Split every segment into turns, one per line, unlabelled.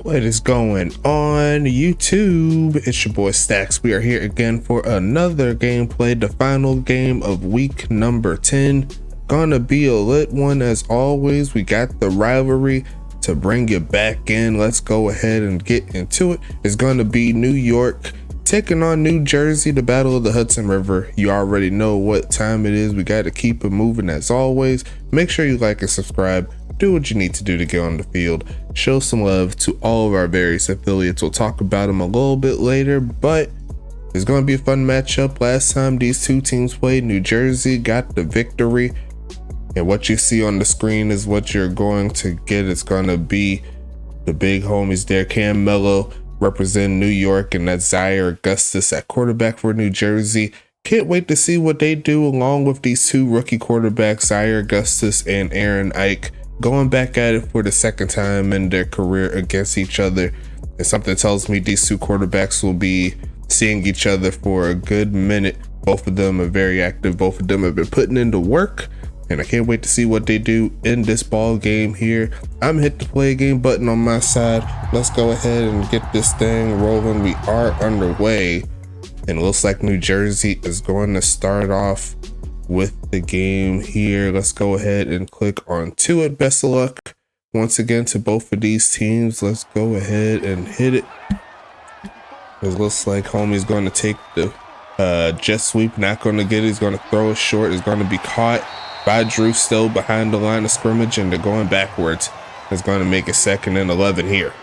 What is going on YouTube? It's your boy Stacks. We are here again for another gameplay, the final game of week number 10. Gonna be a lit one as always. We got the rivalry to bring you back in. Let's go ahead and get into it. It's gonna be New York taking on New Jersey, the Battle of the Hudson River. You already know what time it is. We got to keep it moving as always. Make sure you like and subscribe. Do what you need to do to get on the field. Show some love to all of our various affiliates. We'll talk about them a little bit later, but it's going to be a fun matchup. Last time these two teams played, New Jersey got the victory, and what you see on the screen is what you're going to get. It's going to be the big homies there. Cam Mello representing New York, and that's Zaire Augustus at quarterback for New Jersey. Can't wait to see what they do along with these two rookie quarterbacks, Zaire Augustus and Aaron Ike, going back at it for the second time in their career against each other. And something tells me these two quarterbacks will be seeing each other for a good minute. Both of them are very active. Both of them have been putting into work, and I can't wait to see what they do in this ball game here. I'm hit the play game button on my side. Let's go ahead and get this thing rolling. We are underway, and it looks like New Jersey is going to start off with the game here. Let's go ahead and click on to it. Best of luck once again to both of these teams. Let's go ahead and hit it. It looks like homie's going to take the jet sweep. Not going to get it. He's going to throw it short. It's going to be caught by Drew, still behind the line of scrimmage, and they're going backwards. It's going to make it 2nd and 11 here.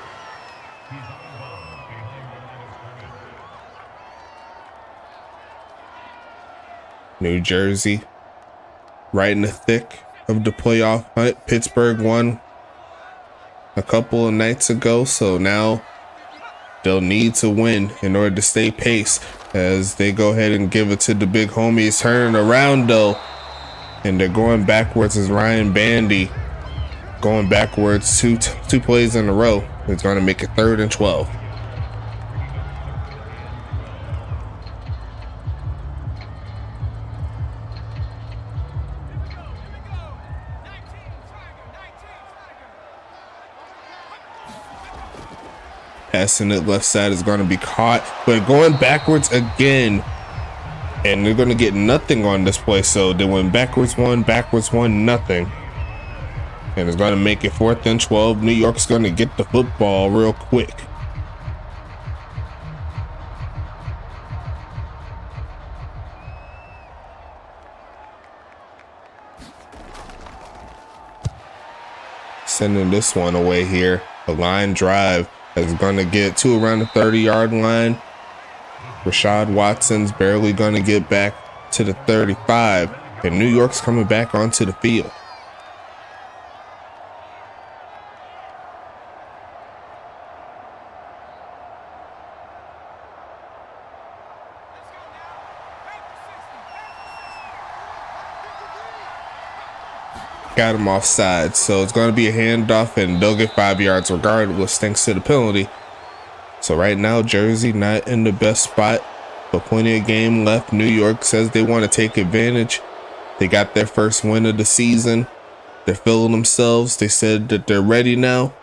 New Jersey right in the thick of the playoff hunt. Pittsburgh won a couple of nights ago, so now they'll need to win in order to stay pace as they go ahead and give it to the big homie. He's turning around though, and they're going backwards as Ryan Bandy going backwards two plays in a row. It's going to make it 3rd and 12. Passing it left side is going to be caught, but going backwards again. And they're going to get nothing on this play. So they went backwards one, nothing. And it's going to make it 4th and 12. New York's going to get the football real quick. Sending this one away here. A line drive is going to get to around the 30-yard line. Rashad Watson's barely going to get back to the 35, and New York's coming back onto the field. Got him offside, so it's going to be a handoff, and they'll get 5 yards regardless thanks to the penalty. So right now, Jersey not in the best spot, but plenty of game left. New York says they want to take advantage. They got their first win of the season. They're feeling themselves. They said that they're ready now,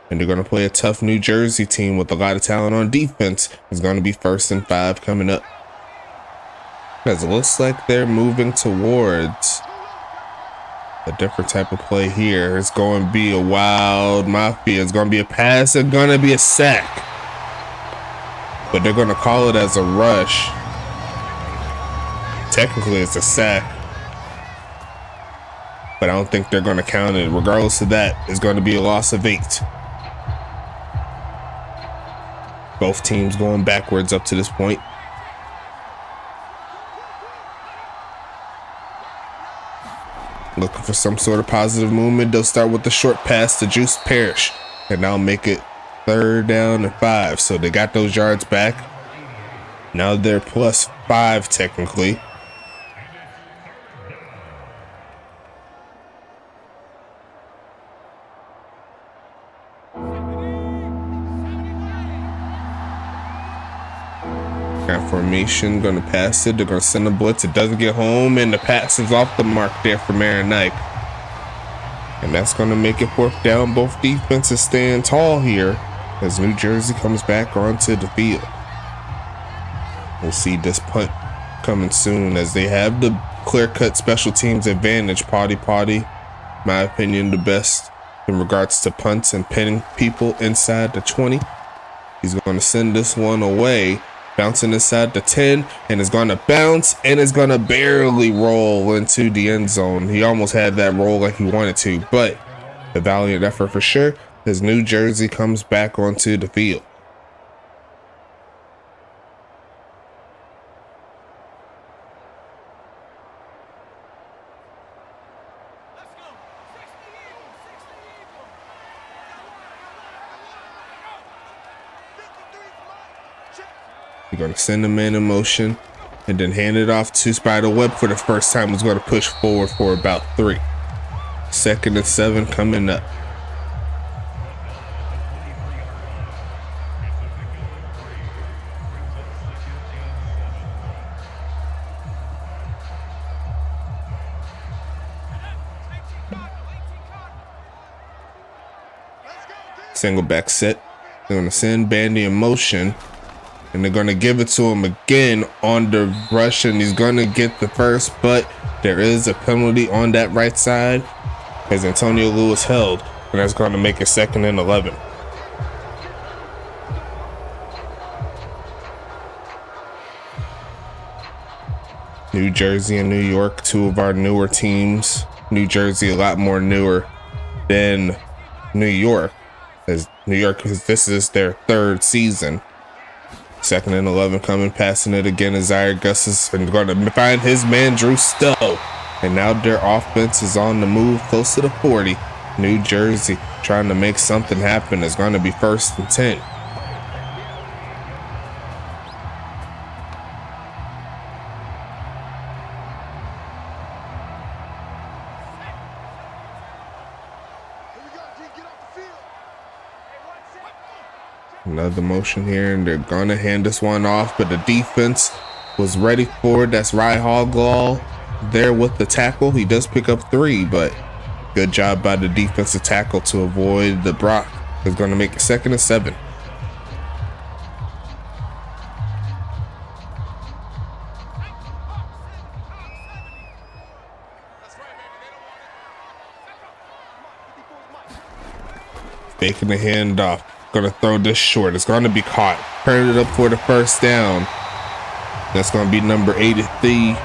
and they're going to play a tough New Jersey team with a lot of talent on defense. It's going to be 1st and 5 coming up. As it looks like they're moving towards a different type of play here. It's going to be a wild Mafia. It's going to be a pass. It's going to be a sack, but they're going to call it as a rush. Technically, it's a sack, but I don't think they're going to count it. Regardless of that, it's going to be a loss of 8. Both teams going backwards up to this point. Looking for some sort of positive movement. They'll start with the short pass to Juice Parrish, and now make it 3rd down and 5. So they got those yards back. Now they're +5 technically. Got formation, gonna pass it. They're gonna send a blitz. It doesn't get home, and the pass is off the mark there from Aaron Ike. And that's going to make it 4th down. Both defenses staying tall here. as New Jersey comes back onto the field. We'll see this punt coming soon, as they have the clear-cut special teams advantage. Potty, my opinion, the best in regards to punts and pinning people inside the 20. He's going to send this one away, bouncing inside the 10, and it's going to bounce, and it's going to barely roll into the end zone. He almost had that roll like he wanted to, but a valiant effort for sure, as New Jersey comes back onto the field. You're going to send the man in motion and then hand it off to Spiderweb for the first time. He's going to push forward for about 3. 2nd and 7 coming up. Single back set. They're going to send Bandy in motion, and they're going to give it to him again on the rush, and he's going to get the first, but there is a penalty on that right side as Antonio Lewis held, and that's going to make it 2nd and 11. New Jersey and New York, 2 of our newer teams. New Jersey a lot more newer than New York, as New York, this is their 3rd season. 2nd and 11 coming, passing it again as Zaire Gus's, and going to find his man Drew Stowe. And now their offense is on the move close to the 40. New Jersey trying to make something happen. It's going to be 1st and 10. Another motion here, and they're gonna hand this one off, but the defense was ready for it. That's Rye Hoglaw there with the tackle. He does pick up 3, but good job by the defensive tackle to avoid the block. It's gonna make it 2nd and 7. Faking the handoff. Gonna throw this short. It's gonna be caught. Turn it up for the first down. That's gonna be number 83,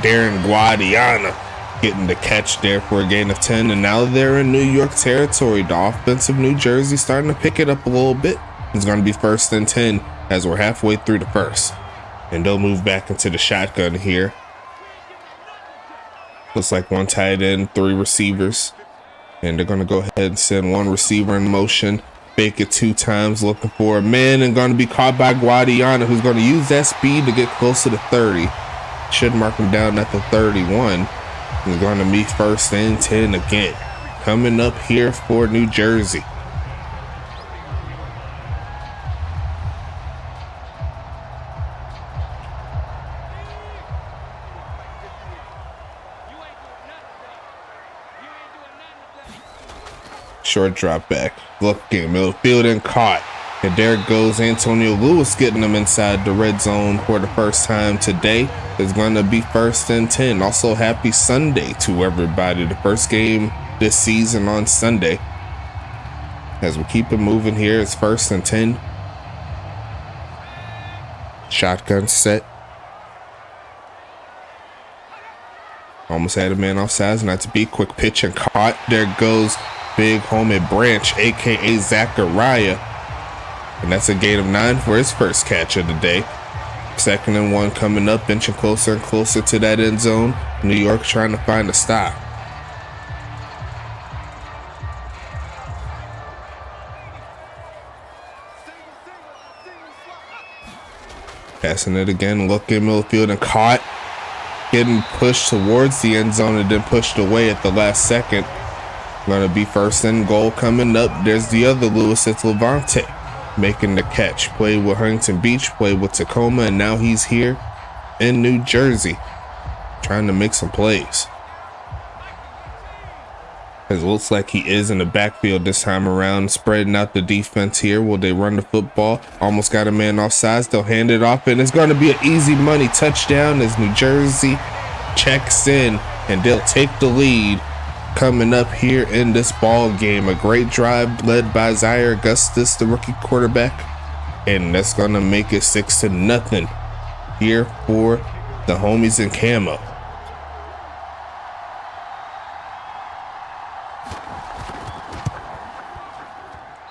Darren Guadiana, getting the catch there for a gain of 10. And now they're in New York territory. The offense of New Jersey starting to pick it up a little bit. It's gonna be 1st and 10 as we're halfway through the first. And they'll move back into the shotgun here. Looks like 1 tight end, 3 receivers. And they're going to go ahead and send 1 receiver in motion. Fake it 2 times, looking for a man, and going to be caught by Guadiana, who's going to use that speed to get close to the 30. Should mark him down at the 31. He's going to be 1st and 10 again. Coming up here for New Jersey. Short drop back, looking, middle field and caught. And there goes Antonio Lewis, getting them inside the red zone for the first time today. It's going to be 1st and 10. Also, happy Sunday to everybody. The first game this season on Sunday. As we keep it moving here, it's 1st and 10. Shotgun set. Almost had a man off sides, not to be. Quick pitch and caught. There goes Big Homie Branch, aka Zachariah, and that's a gain of 9 for his first catch of the day. 2nd and 1 coming up, inching closer and closer to that end zone. New York trying to find a stop. Passing it again, looking middle field and caught. Getting pushed towards the end zone and then pushed away at the last second. Gonna be 1st and goal coming up. There's the other Lewis. It's Levante making the catch. Played with Huntington Beach, played with Tacoma, and now he's here in New Jersey trying to make some plays. It looks like he is in the backfield this time around, spreading out the defense here. Will they run the football? Almost got a man offsides. They'll hand it off, and it's going to be an easy money touchdown as New Jersey checks in, and they'll take the lead coming up here in this ball game. A great drive led by Zaire Augustus, the rookie quarterback, and that's going to make it 6-0 here for the homies in camo.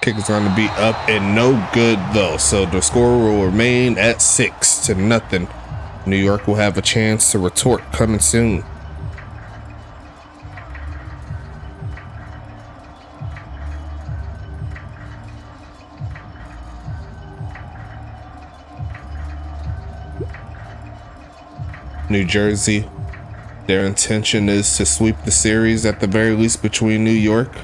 Kick is going to be up and no good though, so the score will remain at 6-0. New York will have a chance to retort coming soon. New Jersey, their intention is to sweep the series at the very least between New York.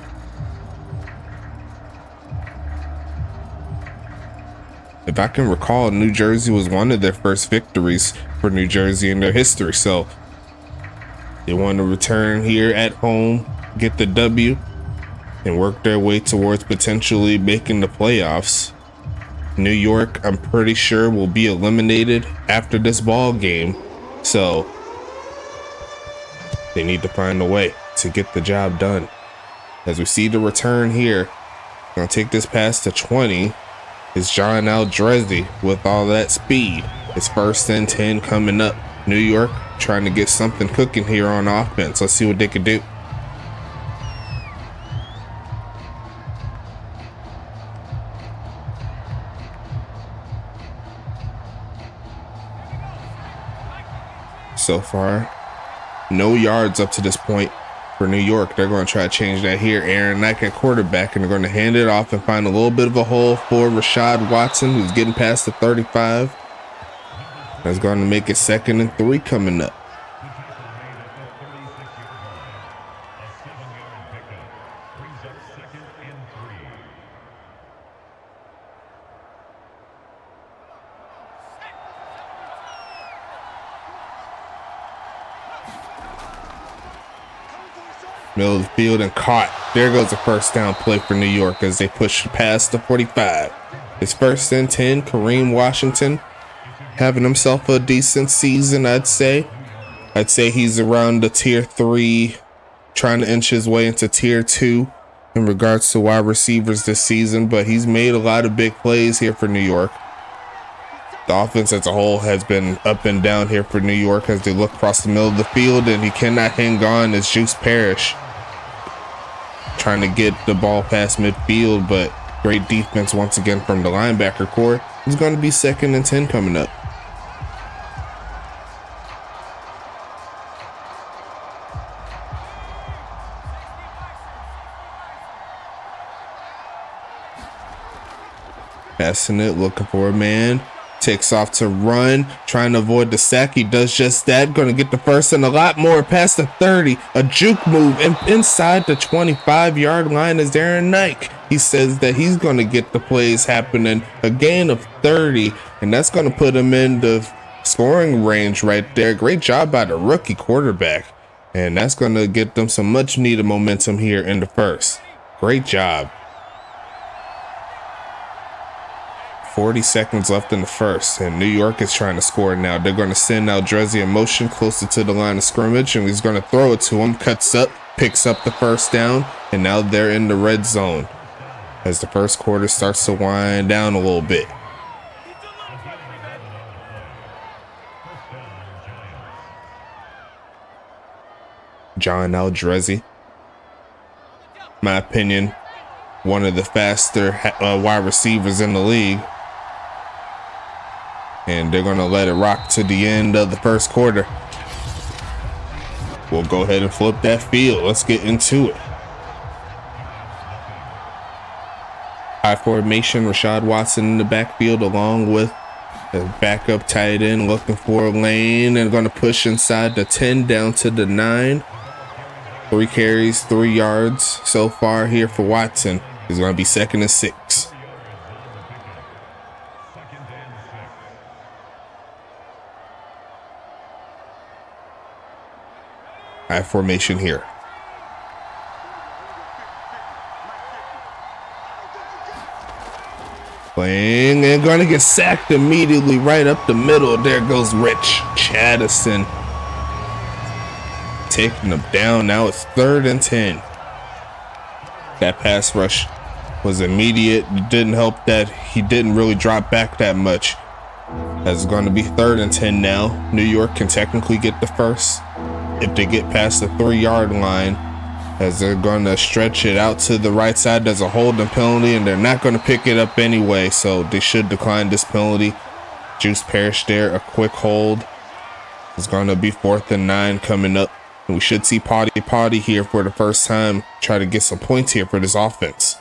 If I can recall, New Jersey was one of their first victories for New Jersey in their history, so they want to return here at home, get the W, and work their way towards potentially making the playoffs. New York, I'm pretty sure, will be eliminated after this ball game, so they need to find a way to get the job done. As we see the return here, gonna take this pass to 20. It's John Aldrezi with all that speed. It's 1st and 10 coming up. New York trying to get something cooking here on offense. Let's see what they can do. So far, no yards up to this point for New York. They're going to try to change that here. Aaron Knight at quarterback, and they're going to hand it off and find a little bit of a hole for Rashad Watson, who's getting past the 35. That's going to make it 2nd and 3 coming up. Middle of the field and caught. There goes a 1st down play for New York as they push past the 45. It's 1st and 10. Kareem Washington having himself a decent season, I'd say. I'd say he's around the tier 3, trying to inch his way into tier 2 in regards to wide receivers this season, but he's made a lot of big plays here for New York. The offense as a whole has been up and down here for New York as they look across the middle of the field, and he cannot hang on as Juice Parrish trying to get the ball past midfield, but great defense once again from the linebacker core. It's going to be 2nd and 10 coming up. Passing it, looking for a man. Takes off to run, trying to avoid the sack. He does just that. Going to get the 1st and a lot more past the 30. A juke move and inside the 25-yard line is Aaron Knight. He says that he's going to get the plays happening. A gain of 30, and that's going to put him in the scoring range right there. Great job by the rookie quarterback, and that's going to get them some much needed momentum here in the 1st. Great job. 40 seconds left in the 1st, and New York is trying to score now. They're going to send Aldrezi in motion closer to the line of scrimmage, and he's going to throw it to him. Cuts up, picks up the 1st down, and now they're in the red zone as the 1st quarter starts to wind down a little bit. John Aldrezi, my opinion, one of the faster wide receivers in the league. And they're going to let it rock to the end of the 1st quarter. We'll go ahead and flip that field. Let's get into it. High formation, Rashad Watson in the backfield along with the backup tight end looking for a lane and going to push inside the 10 down to the 9. 3 carries, 3 yards so far here for Watson. He's going to be 2nd and 6. High formation here. Playing and gonna get sacked immediately right up the middle. There goes Rich Chaddison. Taking them down. Now it's 3rd and 10. That pass rush was immediate. It didn't help that he didn't really drop back that much. That's going to be 3rd and 10 now. New York can technically get the first if they get past the 3-yard line, as they're going to stretch it out to the right side. There's a holding penalty, and they're not going to pick it up anyway, so they should decline this penalty. Juice Parrish there, a quick hold. It's going to be 4th and 9 coming up. And we should see Potty here for the first time. Try to get some points here for this offense.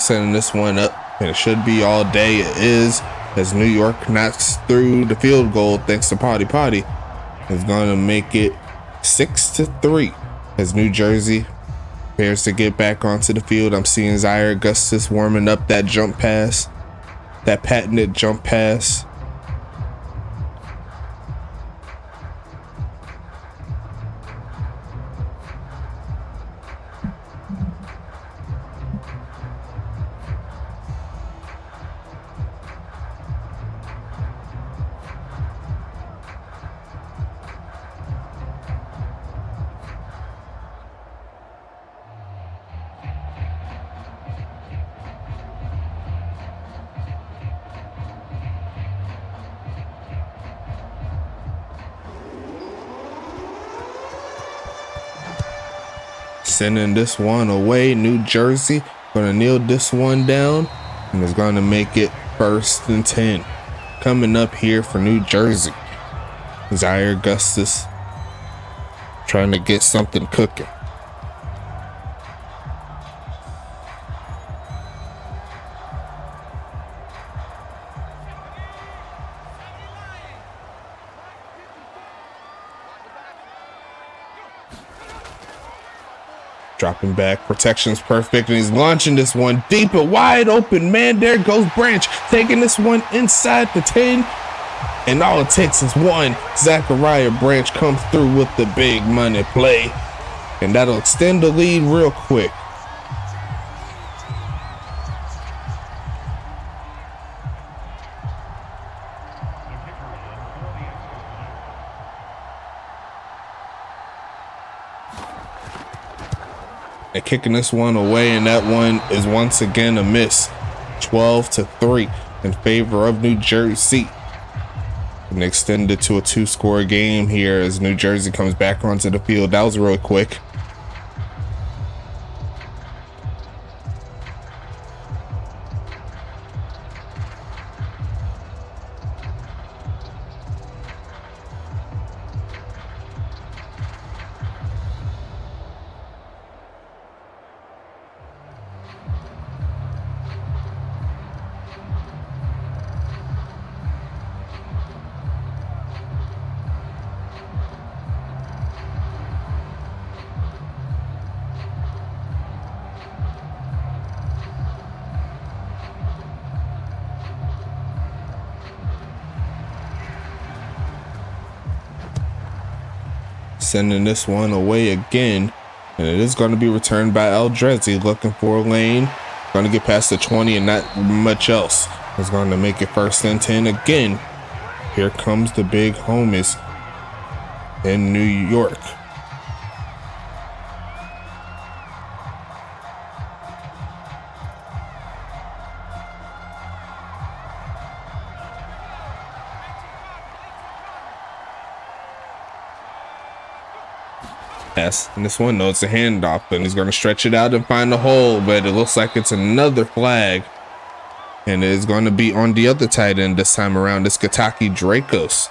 Setting this one up, and it should be all day. It is, as New York knocks through the field goal thanks to Potty. Is going to make it 6-3 as New Jersey prepares to get back onto the field. I'm seeing Zaire Augustus warming up that jump pass, that patented jump pass. Sending this one away. New Jersey gonna kneel this one down, and is gonna make it 1st and 10 coming up here for New Jersey. Zaire Augustus trying to get something cooking. Dropping back, protection's perfect, and he's launching this one deep and wide open. Man, there goes Branch, taking this one inside the 10. And all it takes is one. Zachariah Branch comes through with the big money play, and that'll extend the lead real quick. They're kicking this one away, and that one is once again a miss. 12-3 in favor of New Jersey. And extended to a 2-score game here as New Jersey comes back onto the field. That was really quick. Sending this one away again, and it is going to be returned by Eldrezi, looking for a lane. Going to get past the 20 and not much else. It's going to make it 1st and 10 again. Here comes the big homies in New York. Yes, and this one, no, it's a handoff, and he's going to stretch it out and find a hole, but it looks like it's another flag, and it is going to be on the other tight end this time around. It's Kataki Dracos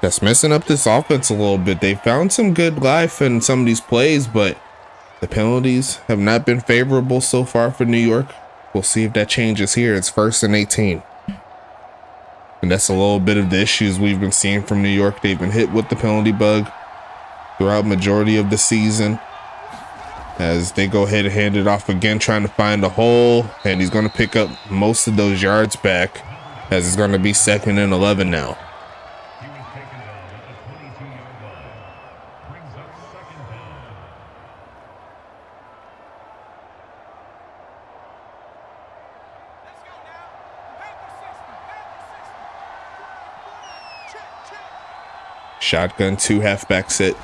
that's messing up this offense a little bit. They found some good life in some of these plays, but the penalties have not been favorable so far for New York. We'll see if that changes here. It's 1st and 18. And that's a little bit of the issues we've been seeing from New York. They've been hit with the penalty bug throughout majority of the season. as they go ahead and hand it off again, trying to find a hole, and he's going to pick up most of those yards back, as it's going to be 2nd and 11 now. Shotgun 2 halfback set,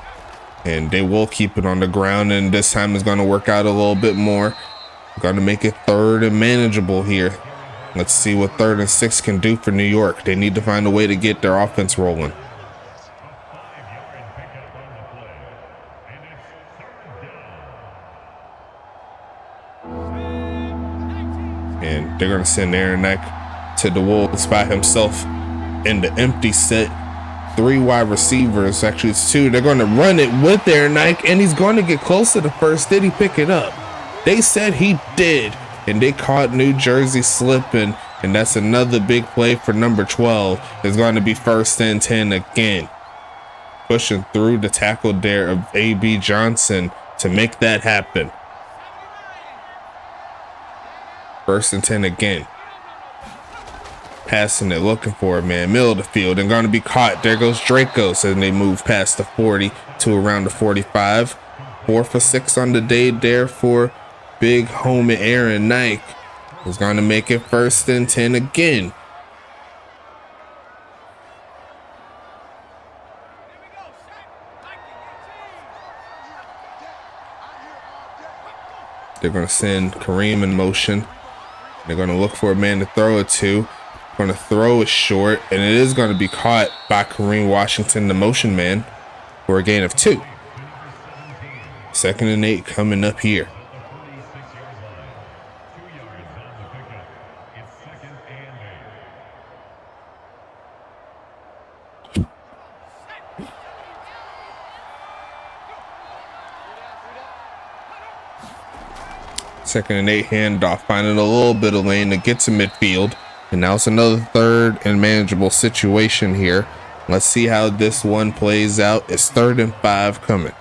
and they will keep it on the ground, and this time is going to work out a little bit more. Going to make it 3rd and manageable here. Let's see what 3rd and 6 can do for New York. They need to find a way to get their offense rolling. And they're going to send Aaron Knight to the Wolves by himself in the empty set. 3 wide receivers, actually it's 2. They're going to run it with Aaron Knight, and he's going to get close to the first. Did he pick it up? They said he did, and they caught New Jersey slipping, and that's another big play for number 12. It's going to be 1st and 10 again. Pushing through the tackle there of A.B. Johnson to make that happen. 1st and 10 again. Passing it, looking for it, man. Middle of the field, and going to be caught. There goes Dracos, and they move past the 40 to around the 45. 4 for 6 on the day there for big homie Aaron Knight. Is going to make it 1st and 10 again. They're going to send Kareem in motion. They're going to look for a man to throw it to. Going to throw it short, and it is going to be caught by Kareem Washington, the motion man, for a gain of 2. 2nd and 8 coming up here. Second and 8 handoff, finding a little bit of lane to get to midfield. And now it's another 3rd and manageable situation here. Let's see how this one plays out. It's 3rd and 5 coming.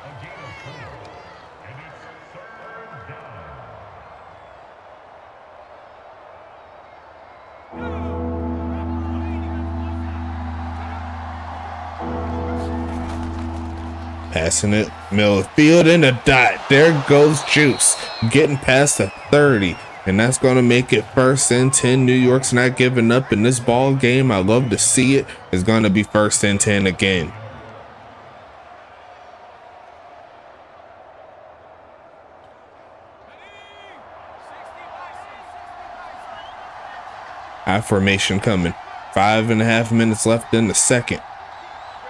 Passing it, middle of the field, and a dot. There goes Juice, getting past the 30. And that's going to make it 1st and 10. New York's not giving up in this ball game. I love to see it. It's going to be 1st and 10 again. High formation coming. 5.5 minutes left in the second.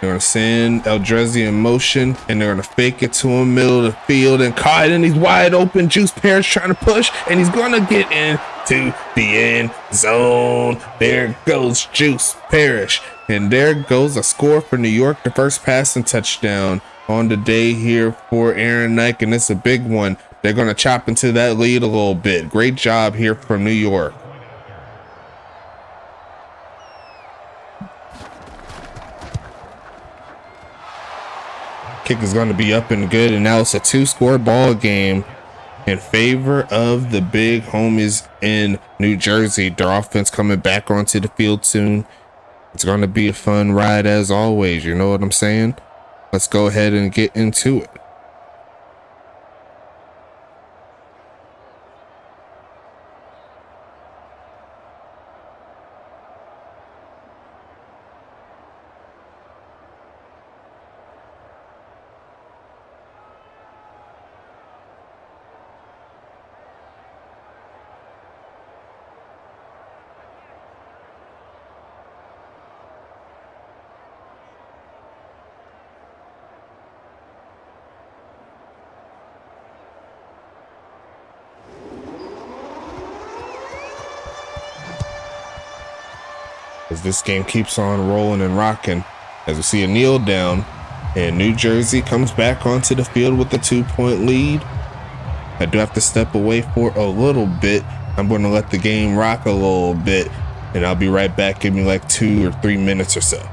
They're going to send Eldrezi in motion, and they're going to fake it to him, middle of the field, and caught, and he's wide open. Juice Parrish trying to push, and he's going to get into the end zone. There goes Juice Parrish, and there goes a score for New York. The first passing touchdown on the day here for Aaron Knight, and it's a big one. They're going to chop into that lead a little bit. Great job here from New York. Kick is going to be up and good, and now it's a 2-score ball game in favor of the big homies in New Jersey. Their offense coming back onto the field soon. It's going to be a fun ride as always. You know what I'm saying? Let's go ahead and get into it. As this game keeps on rolling and rocking, as we see a kneel down, and New Jersey comes back onto the field with a 2-point lead. I do have to step away for a little bit. I'm going to let the game rock a little bit, and I'll be right back. Give me like 2 or 3 minutes or so.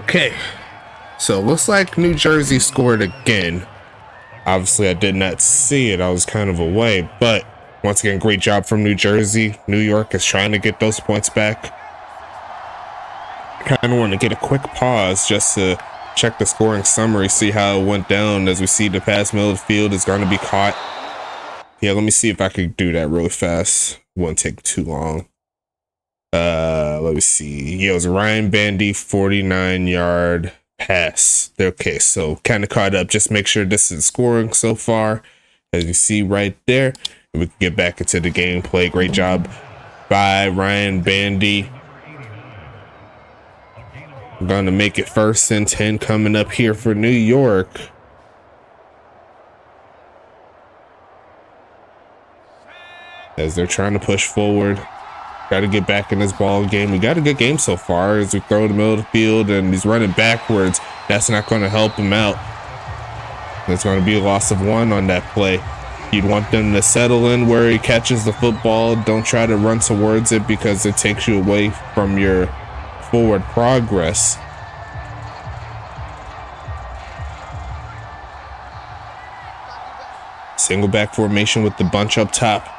Okay, so looks like New Jersey scored again. Obviously, I did not see it. I was kind of away, but once again, great job from New Jersey. New York is trying to get those points back. Kind of want to get a quick pause just to check the scoring summary, see how it went down. As we see, the pass middle of the field is going to be caught. Yeah, let me see if I could do that really fast. Won't take too long. Let me see. Yeah, it was Ryan Bandy, 49-yard pass. Okay, so kind of caught up. Just make sure this is scoring so far, as you see right there. And we can get back into the gameplay. Great job by Ryan Bandy. Gonna make it 1st and 10 coming up here for New York. As they're trying to push forward. Got to get back in this ball game. We got a good game so far as we throw in the middle of the field and he's running backwards. That's not going to help him out. There's going to be a loss of 1 on that play. You'd want them to settle in where he catches the football. Don't try to run towards it because it takes you away from your forward progress. Single back formation with the bunch up top.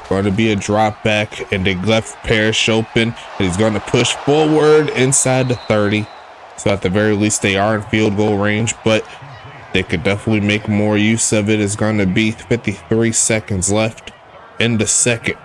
Going to be a drop back and they left Parrish open. He's going to push forward inside the 30. So at the very least they are in field goal range, but they could definitely make more use of it. It's going to be 53 seconds left in the second.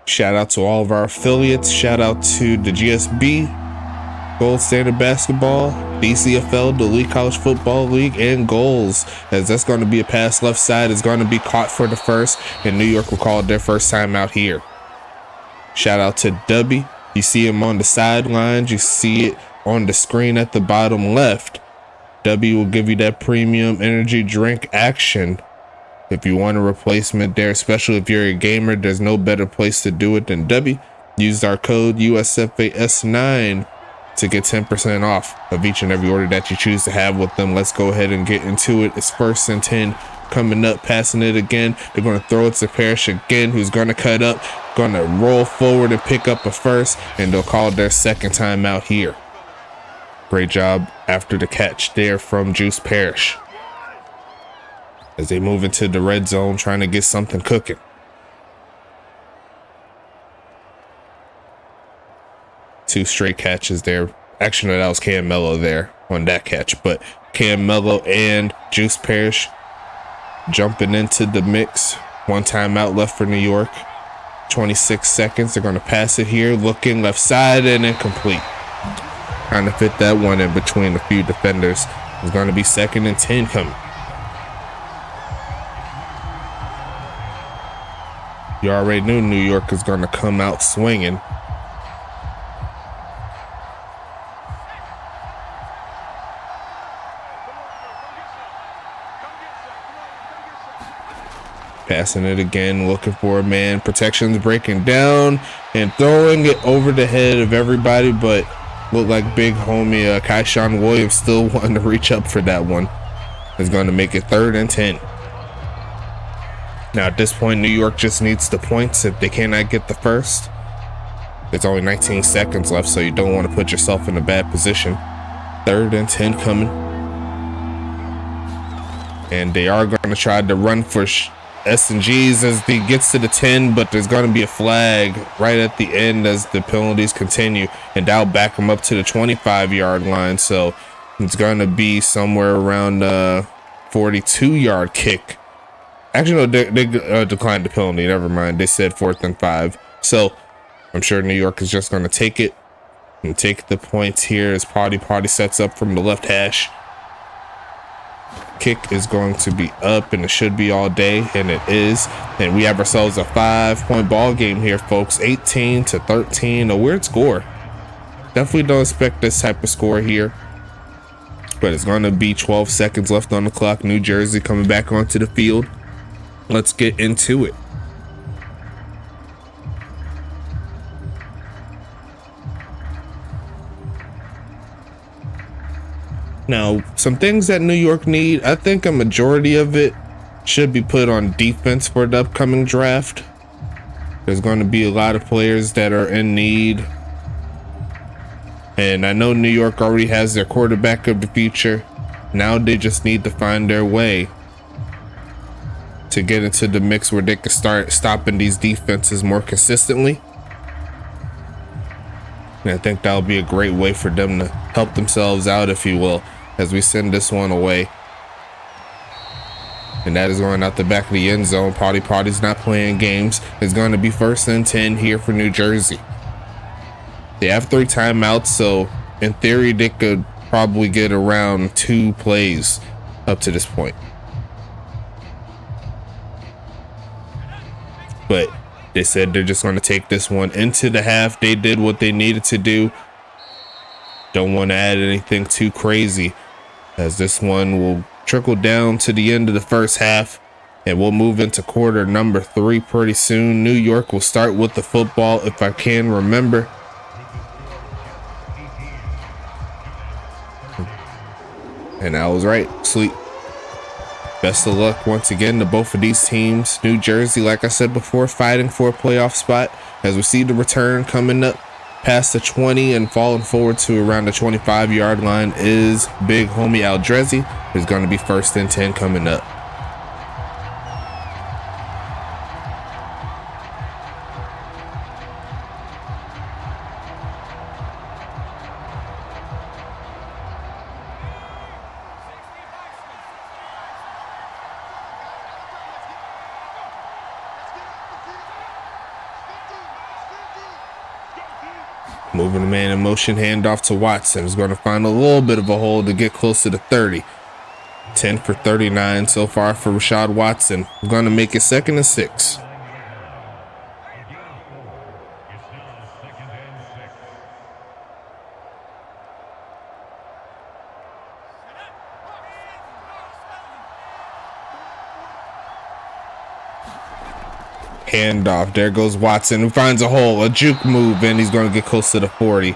Shout out to all of our affiliates. Shout out to the GSB, Gold Standard Basketball, DCFL, the League College Football League, and Goals, as that's going to be a pass left side. Is going to be caught for the first, and New York will call it their first time out here. Shout out to W. You see him on the sidelines. You see it on the screen at the bottom left. W will give you that premium energy drink action. If you want a replacement there, especially if you're a gamer, there's no better place to do it than W. Use our code USFA S9 to get 10% off of each and every order that you choose to have with them. Let's go ahead and get into it. It's 1st and 10 coming up, passing it again. They're going to throw it to Parrish again, who's going to cut up, going to roll forward and pick up a first, and they'll call their second time out here. Great job after the catch there from Juice Parrish as they move into the red zone, trying to get something cooking. Two straight catches there. Actually, no, that was Cam Mello there on that catch, but Cam Mello and Juice Parrish jumping into the mix. 1 timeout left for New York. 26 seconds. They're going to pass it here, looking left side and incomplete. Trying to fit that one in between a few defenders. It's going to be 2nd and 10 coming. You already knew New York is going to come out swinging. Passing it again, looking for a man. Protection's breaking down and throwing it over the head of everybody, but looked like big homie Kaishawn Williams still wanting to reach up for that one. Is going to make it 3rd and 10. Now at this point, New York just needs the points if they cannot get the first. There's only 19 seconds left, so you don't want to put yourself in a bad position. 3rd and 10 coming. And they are going to try to run for S&Gs as he gets to the 10, but there's going to be a flag right at the end as the penalties continue, and that'll back him up to the 25-yard line. So it's going to be somewhere around 42-yard kick. Actually, no, they declined the penalty. Never mind. They said 4th and 5. So I'm sure New York is just going to take it and take the points here as Party sets up from the left hash. Kick is going to be up, and it should be all day, and it is. And we have ourselves a 5-point ball game here, folks. 18-13, a weird score. Definitely don't expect this type of score here, but it's going to be 12 seconds left on the clock. New Jersey coming back onto the field. Let's get into it. Now, some things that New York need, I think a majority of it should be put on defense for the upcoming draft. There's going to be a lot of players that are in need. And I know New York already has their quarterback of the future. Now they just need to find their way to get into the mix where they can start stopping these defenses more consistently. And I think that'll be a great way for them to help themselves out, if you will, as we send this one away. And that is going out the back of the end zone. Party's not playing games. It's going to be 1st and 10 here for New Jersey. They have 3 timeouts, so in theory they could probably get around 2 plays up to this point. But They said they're just going to take this one into the half. They did what they needed to do. Don't want to add anything too crazy, as this one will trickle down to the end of the first half, and we'll move into quarter number 3 pretty soon. New York will start with the football, if I can remember. And I was right. Sweet. Best of luck once again to both of these teams. New Jersey, like I said before, fighting for a playoff spot, as we see the return coming up past the 20 and falling forward to around the 25-yard line is big homie Aldrezi. There's going to be 1st and 10 coming up. Moving the man in motion, handoff to Watson. Is going to find a little bit of a hole to get close to the 30. 10 for 39 so far for Rashad Watson. We're going to make it 2nd and 6. Handoff. There goes Watson, who finds a hole, a juke move, and he's going to get close to the 40.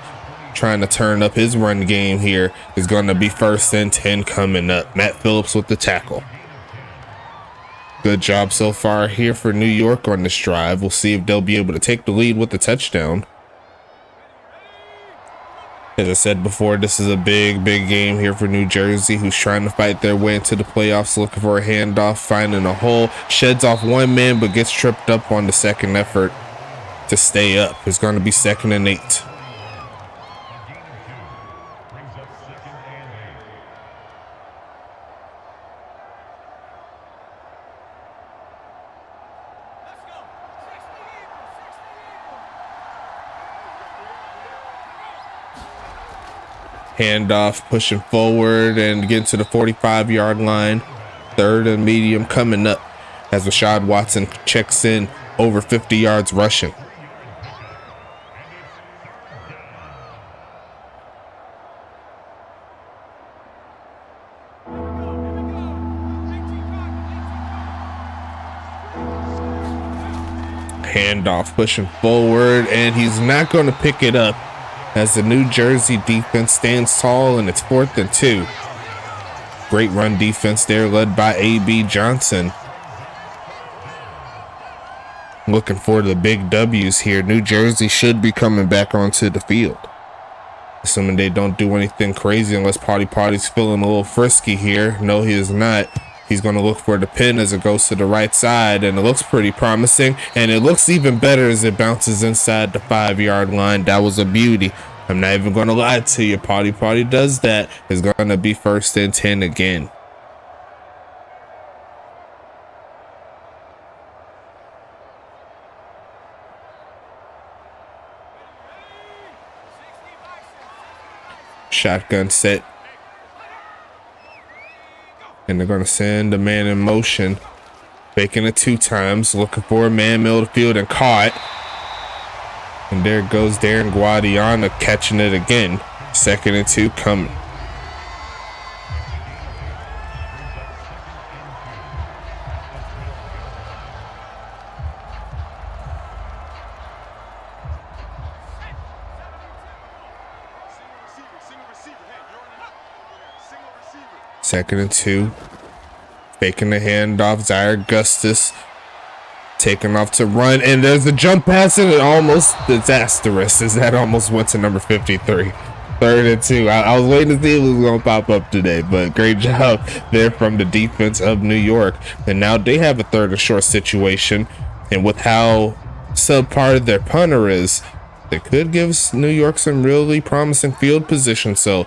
Trying to turn up his run game here. Is going to be 1st and 10 coming up. Matt Phillips with the tackle. Good job so far here for New York on this drive. We'll see if they'll be able to take the lead with the touchdown. As I said before, this is a big game here for New Jersey, who's trying to fight their way into the playoffs, looking for a handoff, finding a hole, sheds off one man, but gets tripped up on the second effort to stay up. It's going to be 2nd and 8. Handoff, pushing forward and getting to the 45-yard line. 3rd and medium coming up as Rashad Watson checks in, over 50 yards rushing. Handoff, pushing forward, and he's not going to pick it up, as the New Jersey defense stands tall, and it's 4th and 2. Great run defense there, led by A.B. Johnson. Looking for the big W's here. New Jersey should be coming back onto the field, assuming they don't do anything crazy, unless Potty's feeling a little frisky here. No, he is not. He's going to look for the pin as it goes to the right side, and it looks pretty promising, and it looks even better as it bounces inside the 5-yard line. That was a beauty. I'm not even going to lie to you. Potty does that. It's going to be 1st and 10 again. Shotgun set. And they're going to send a man in motion, faking it 2 times, looking for a man middle of the field, and caught. And there goes Darren Guadiana catching it again. 2nd and 2 coming. Second and 2. Faking the handoff. Zaire Augustus taking off to run. And there's a jump pass, and it almost disastrous as that almost went to number 53. 3rd and 2. I was waiting to see if it was going to pop up today, but great job there from the defense of New York. And now they have a 3rd and short situation. And with how subpar their punter is, they could give New York some really promising field position. So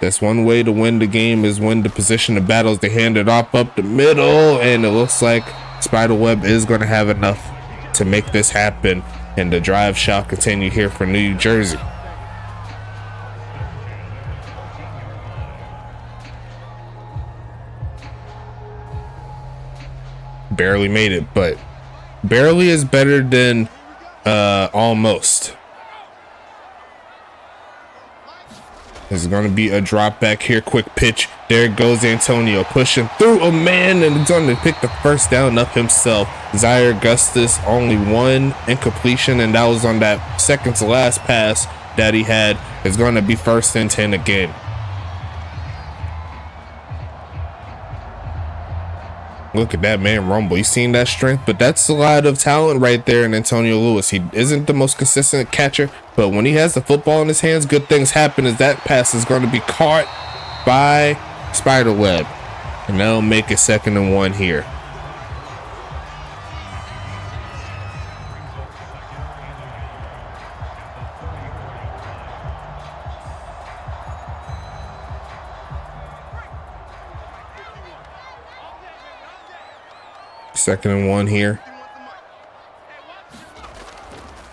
that's one way to win the game, is win the position of battles. They hand it off up the middle, and it looks like Spiderweb is going to have enough to make this happen, and the drive shall continue here for New Jersey. Barely made it, but Barely is better than almost. There's going to be a drop back here. Quick pitch. There goes Antonio pushing through a man, and he's going to pick the first down up himself. Zaire Augustus only one incompletion, and that was on that second to last pass that he had. It's going to be 1st and 10 again. Look at that man rumble. You seen that strength? But that's a lot of talent right there in Antonio Lewis. He isn't the most consistent catcher, but when he has the football in his hands, good things happen, as that pass is going to be caught by Spiderweb. And that'll make it 2nd and 1 here. Second and 1 here.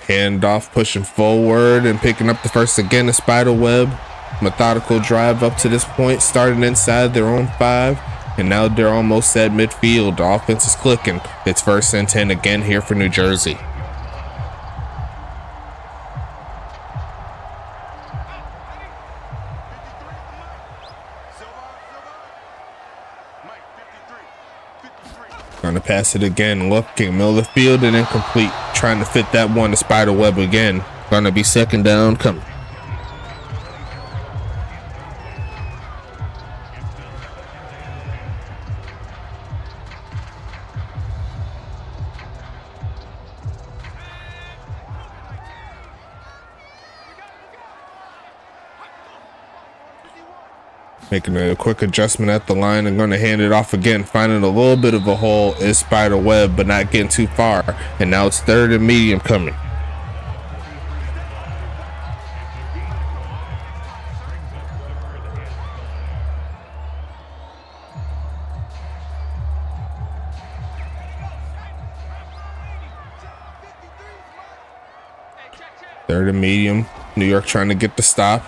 Handoff, pushing forward and picking up the first again to Spiderweb. Methodical drive up to this point, starting inside their own 5, and now they're almost at midfield. The offense is clicking. It's 1st and 10 again here for New Jersey. Going to pass it again, looking, middle of the field and incomplete. Trying to fit that one to Spiderweb again. Going to be 2nd down coming. Making a quick adjustment at the line and going to hand it off again. Finding a little bit of a hole is Spiderweb, but not getting too far. And now it's 3rd and medium coming. Third and medium. New York trying to get the stop.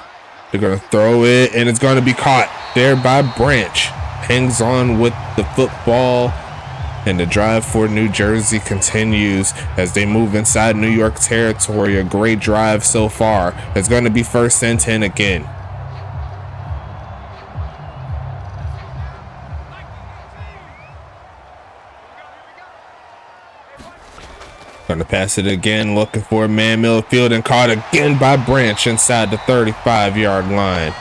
They're going to throw it, and it's going to be caught there by Branch. Hangs on with the football, and the drive for New Jersey continues as they move inside New York territory. A great drive so far. It's going to be 1st and 10 again. Gonna pass it again, looking for a man middle field, and caught again by Branch inside the 35-yard line.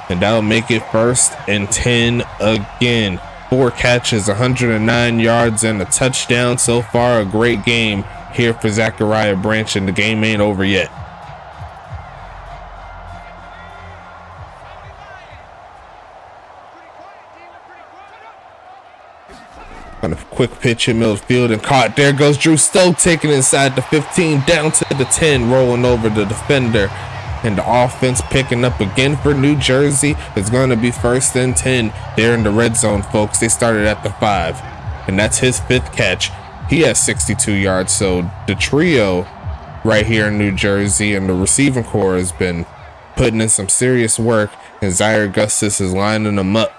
And that'll make it 1st and 10 again. 4 catches, 109 yards, and a touchdown so far. A great game here for Zachariah Branch, and the game ain't over yet. On a quick pitch in middle field and caught. There goes Drew Stowe, taking inside the 15, down to the 10, rolling over the defender. And the offense picking up again for New Jersey. It's going to be 1st and 10. They're in the red zone, folks. They started at the 5. And that's his 5th catch. He has 62 yards. So the trio right here in New Jersey and the receiving corps has been putting in some serious work. And Zaire Augustus is lining them up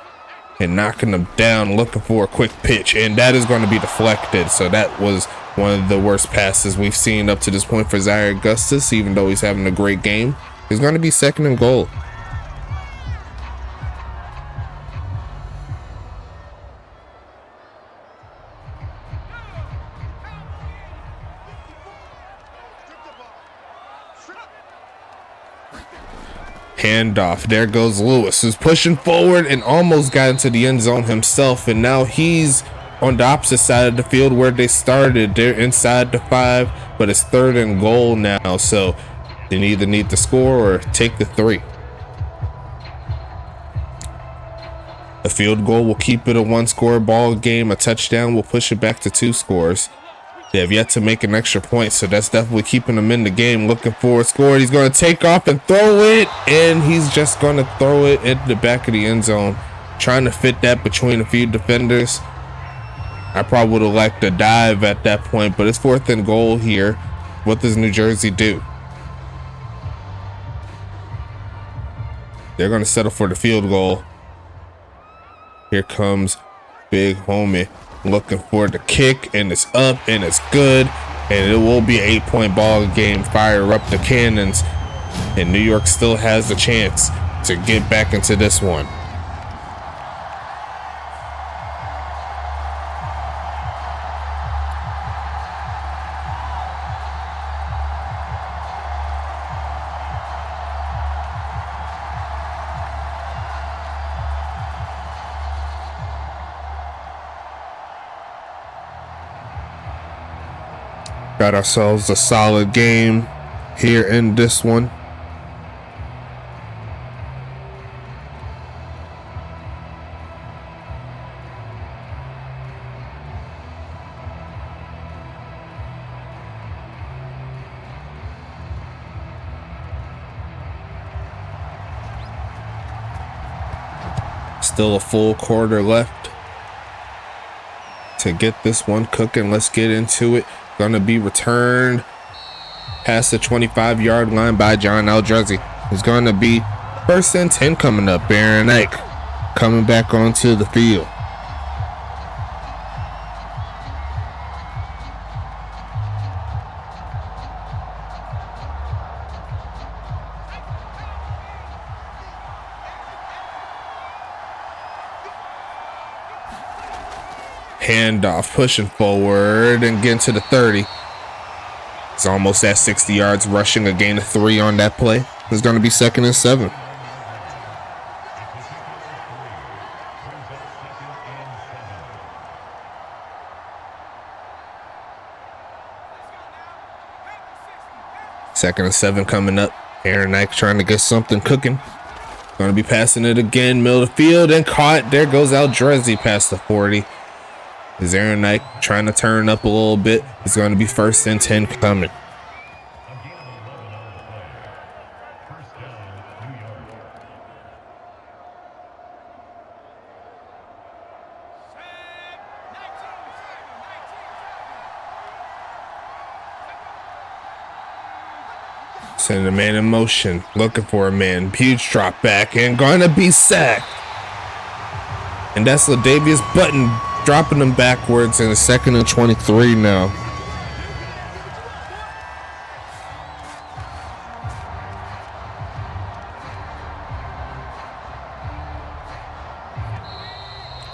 and knocking them down, looking for a quick pitch, and that is going to be deflected. So that was one of the worst passes we've seen up to this point for Zaire Augustus, even though he's having a great game. It's going to be 2nd and goal. Handoff. There goes Lewis, who's pushing forward and almost got into the end zone himself. And now he's on the opposite side of the field where they started. They're inside the 5, but it's 3rd and goal now. So they either need to score or take the 3. A field goal will keep it a 1-score ball game. A touchdown will push it back to 2 scores. They have yet to make an extra point, so that's definitely keeping them in the game. Looking for a score. He's going to take off and throw it, and he's just going to throw it into the back of the end zone, trying to fit that between a few defenders. I probably would have liked a dive at that point, but it's 4th and goal here. What does New Jersey do? They're going to settle for the field goal. Here comes Big Homie looking for the kick, and it's up and it's good, and it will be an 8-point ball game. Fire up the cannons, and New York still has a chance to get back into this one. Got ourselves a solid game here in this one. Still a full quarter left to get this one cooking. Let's get into it. Gonna be returned past the 25-yard line by John Aldrezi. It's gonna be 1st and 10 coming up. Aaron Ike coming back onto the field. Handoff, pushing forward and getting to the 30. It's almost at 60 yards, rushing a gain of 3 on that play. It's going to be 2nd and 7. Second and 7 coming up. Aaron Ike trying to get something cooking. Going to be passing it again, middle of the field, and caught. There goes Aldrezi past the 40. Is Aaron Ike trying to turn up a little bit? It's going to be 1st and 10 coming. Sending a man in motion, looking for a man. Huge drop back and going to be sacked. And that's Ladavius Button dropping them backwards in a 2nd and 23 now.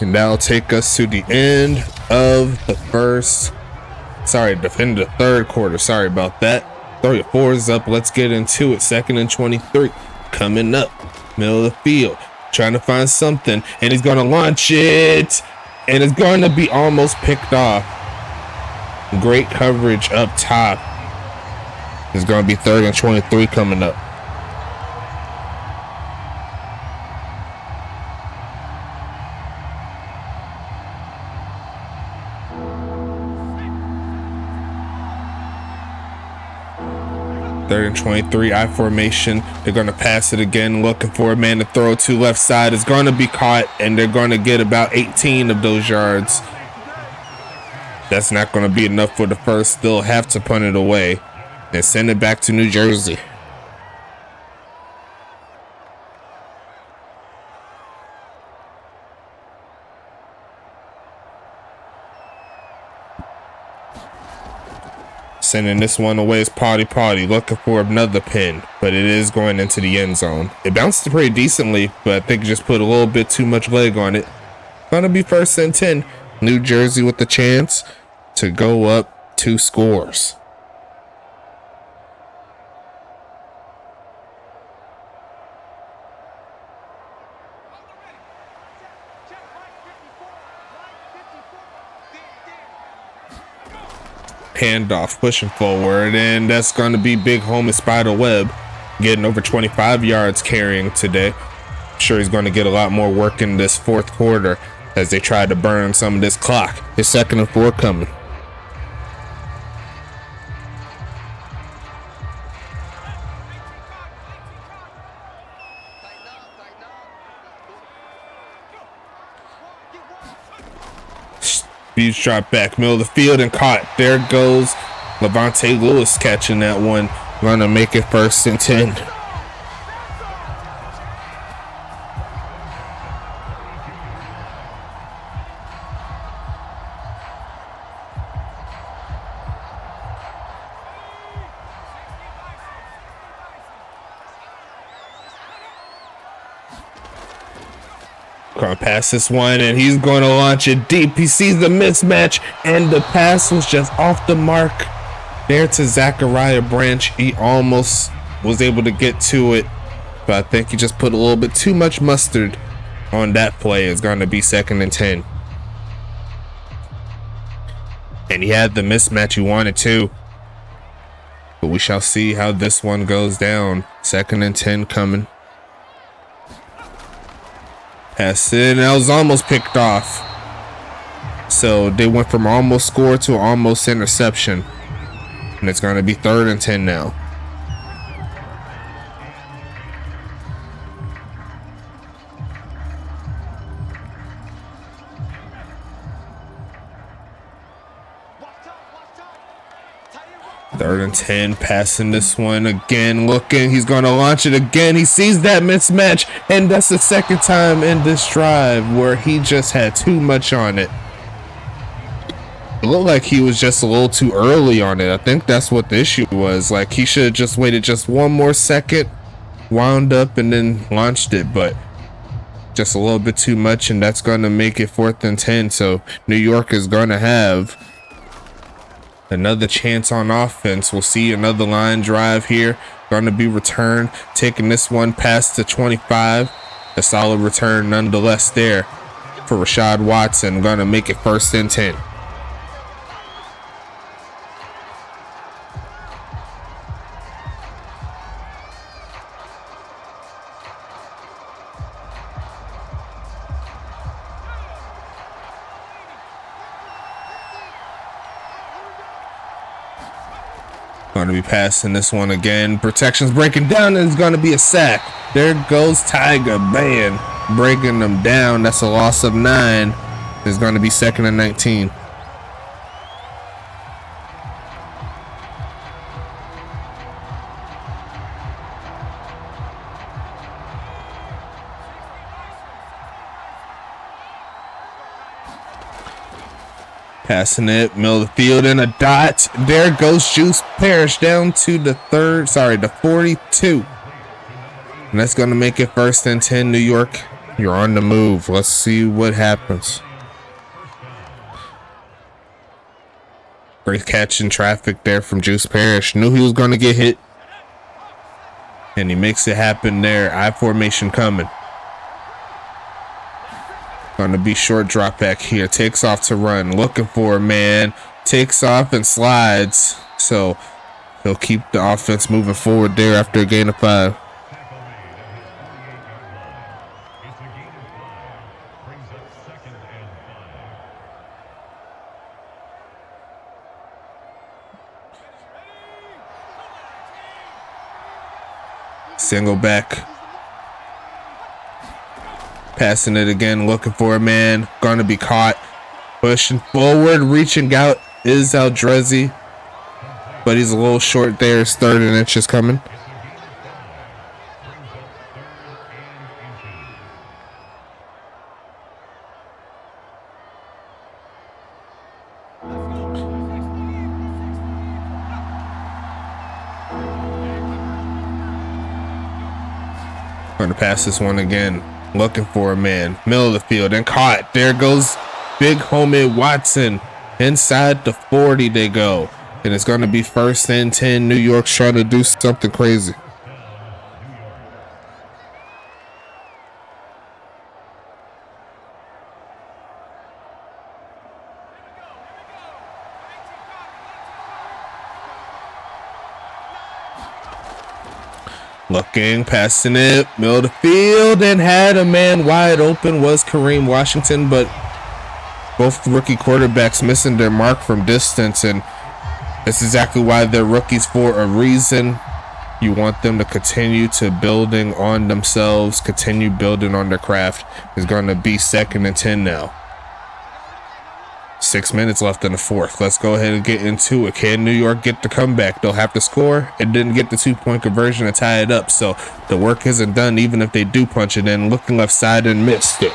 And that'll take us to the end of the end of the 3rd quarter. Sorry about that. Throw your 4s up. Let's get into it. 2nd and 23 coming up. Middle of the field. Trying to find something. And he's going to launch it. And it's going to be almost picked off. Great coverage up top. It's going to be 3rd and 23 coming up. Third and 23, I formation. They're going to pass it again, looking for a man to throw to left side. It's going to be caught, and they're going to get about 18 of those yards. That's not going to be enough for the first. They'll have to punt it away and send it back to New Jersey. Sending this one away is Potty, looking for another pin, but it is going into the end zone. It bounced pretty decently, but I think it just put a little bit too much leg on it. Gonna be 1st and 10. New Jersey with the chance to go up 2 scores. Handoff, pushing forward, and that's going to be big home and Spider Webb getting over 25 yards carrying today. I'm sure he's going to get a lot more work in this 4th quarter as they try to burn some of this clock. It's 2nd and 4 coming. Huge drop back, middle of the field, and caught. There goes Levante Lewis catching that one. Gonna make it 1st and 10. Gonna pass this one, and he's going to launch it deep. He sees the mismatch, and the pass was just off the mark there to Zachariah Branch. He almost was able to get to it, but I think he just put a little bit too much mustard on that play. It's going to be 2nd and 10. And he had the mismatch he wanted to. But we shall see how this one goes down. 2nd and 10 coming. Pass it, and that was almost picked off. So they went from almost score to almost interception. And it's going to be 3rd and 10 now. Third and 10, passing this one again, looking, he's going to launch it again. He sees that mismatch, and that's the 2nd time in this drive where he just had too much on it. It looked like he was just a little too early on it. I think that's what the issue was. Like, he should have just waited just one more second, wound up, and then launched it, but just a little bit too much, and that's going to make it 4th and 10. So New York is going to have another chance on offense. We'll see another line drive here. Going to be returned. Taking this one past the 25. A solid return nonetheless there for Rashad Watson. Going to make it 1st and 10. Going to be passing this one again. Protection's breaking down, and it's going to be a sack. There goes Tiger. Man, breaking them down. That's a loss of 9. It's going to be 2nd and 19. Passing it, middle of the field, and a dot. There goes Juice Parrish down to the 42. And that's going to make it 1st and 10. New York, you're on the move. Let's see what happens. Great catch in traffic there from Juice Parrish. Knew he was going to get hit. And he makes it happen there. I formation coming. Going to be short drop back here. Takes off to run. Looking for a man. Takes off and slides. So he'll keep the offense moving forward there after a gain of 5. Single back. Passing it again, looking for a man. Going to be caught. Pushing forward, reaching out is Aldrezi. But he's a little short there. His 3rd and inch is coming. Going to pass this one again. Looking for a man. Middle of the field and caught. There goes big homie Watson. Inside the 40 they go. And it's going to be 1st and 10. New York's trying to do something crazy. Looking, passing it, middle of the field, and had a man wide open was Kareem Washington, but both rookie quarterbacks missing their mark from distance, and that's exactly why they're rookies for a reason. You want them to continue to building on themselves, continue building on their craft. It's going to be 2nd and 10 now. 6 minutes left in the 4th. Let's go ahead and get into it. Can New York get the comeback? They'll have to score and didn't get the 2-point conversion to tie it up. So the work isn't done even if they do punch it in. Looking left side and missed it.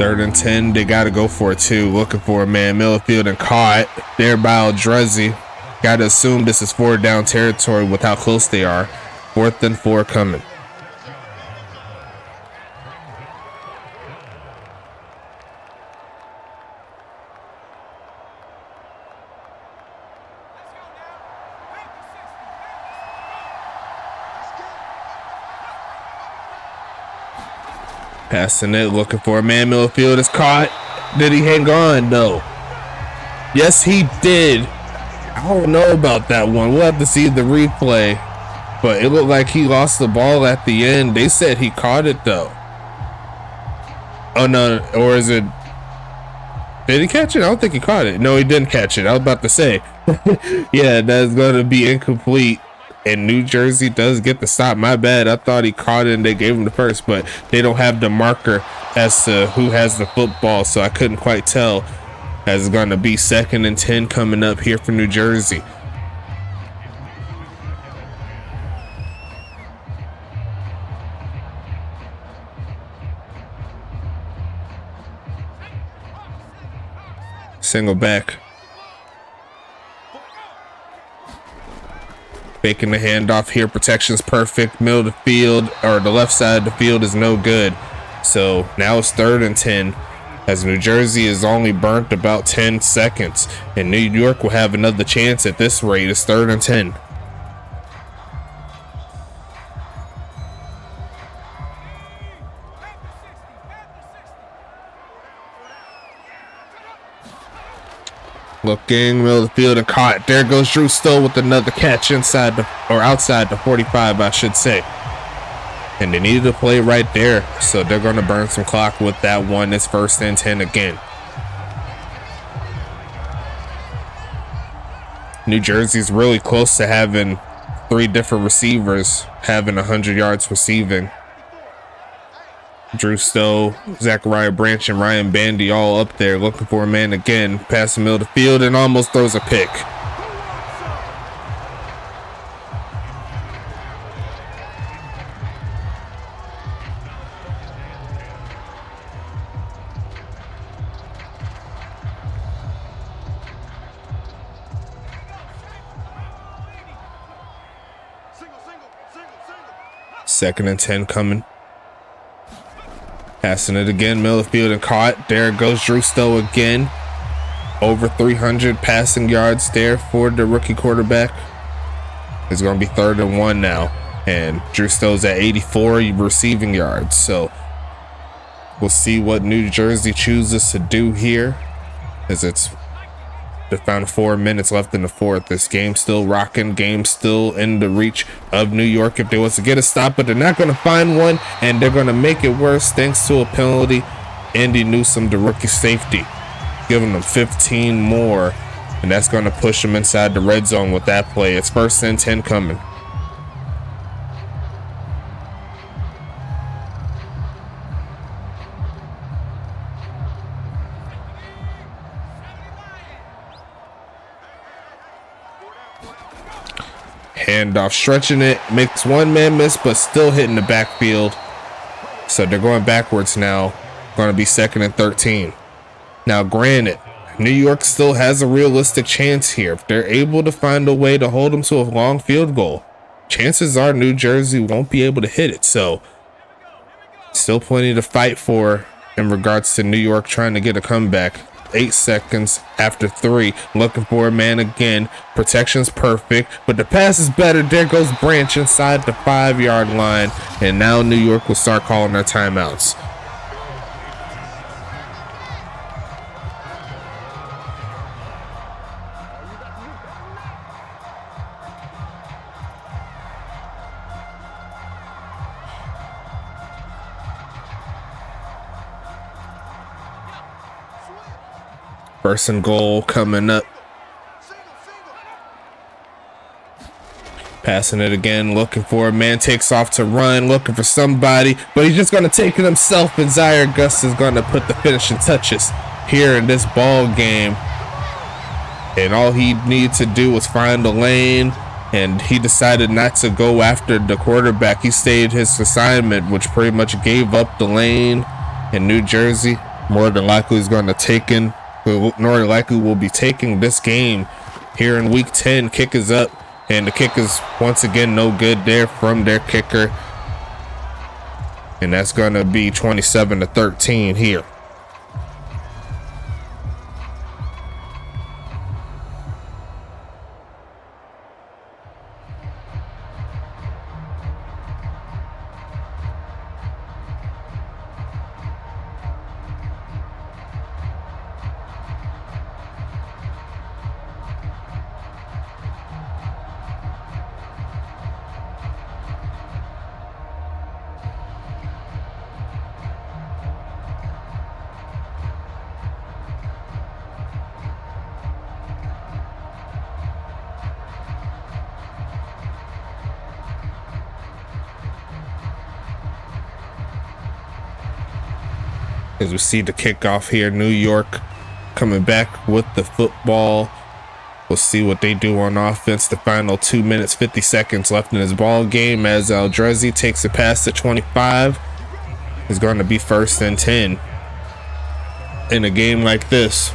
3rd and 10. They got to go for it too. Looking for a man. Middlefield and caught there by Aldrezzi. Got to assume this is 4th down territory with how close they are. 4th and 4 coming. Passing it, looking for a man. Middlefield is caught. Did he hang on? No. Yes, he did. I don't know about that one. We'll have to see the replay. But it looked like he lost the ball at the end. They said he caught it, though. Oh, no. Or is it... Did he catch it? I don't think he caught it. No, he didn't catch it. I was about to say. Yeah, that's going to be incomplete. And New Jersey does get the stop. My bad. I thought he caught it and they gave him the first, but they don't have the marker as to who has the football, so I couldn't quite tell. As it's going to be 2nd and 10 coming up here for New Jersey. Single back. Faking the handoff here. Protection's perfect. Middle of the field, or the left side of the field, is no good. So now it's 3rd and 10. As New Jersey is only burnt about 10 seconds. And New York will have another chance at this rate. It's 3rd and 10. Looking, middle of the field and caught. There goes Drew Stowe with another catch inside the, or outside the 45, I should say. And they needed to play right there, so they're going to burn some clock with that one. It's 1st and 10 again. New Jersey's really close to having 3 different receivers having 100 yards receiving. Drew Stowe, Zachariah Branch, and Ryan Bandy all up there looking for a man again. Past the middle of the field and almost throws a pick. Second and 10 coming. Passing it again, middle of the field and caught. There goes Drew Stowe again. Over 300 passing yards there for the rookie quarterback. It's going to be 3rd and 1 now. And Drew Stowe's at 84 receiving yards. So we'll see what New Jersey chooses to do here, as it's the final 4 minutes left in the 4th. This game's still rocking. Game still in the reach of New York if they was to get a stop, but they're not going to find one, and they're going to make it worse thanks to a penalty. Andy Newsom, the rookie safety, giving them 15 more, and that's going to push them inside the red zone with that play. It's 1st and 10 coming. Handoff, stretching it, makes one man miss, but still hitting the backfield. So they're going backwards now. Going to be 2nd and 13. Now, granted, New York still has a realistic chance here. If they're able to find a way to hold them to a long field goal, chances are New Jersey won't be able to hit it. So still plenty to fight for in regards to New York trying to get a comeback. 8 seconds after 3, looking for a man again. Protection's perfect, but the pass is better. There goes Branch inside the 5-yard line, and now New York will start calling their timeouts. First and goal coming up. Passing it again, looking for a man, takes off to run, looking for somebody, but he's just going to take it himself, and Zaire Gus is going to put the finishing touches here in this ball game. And all he needed to do was find a lane, and he decided not to go after the quarterback. He stayed his assignment, which pretty much gave up the lane, and New Jersey more than likely is going to more than likely will be taking this game here in week 10. Kick is up, and the kick is once again no good there from their kicker, and that's going to be 27-13 here. As we see the kickoff here, New York coming back with the football. We'll see what they do on offense. The final 2 minutes, 50 seconds left in this ball game as Aldrezi takes it past the 25. It's going to be 1st and 10. In a game like this,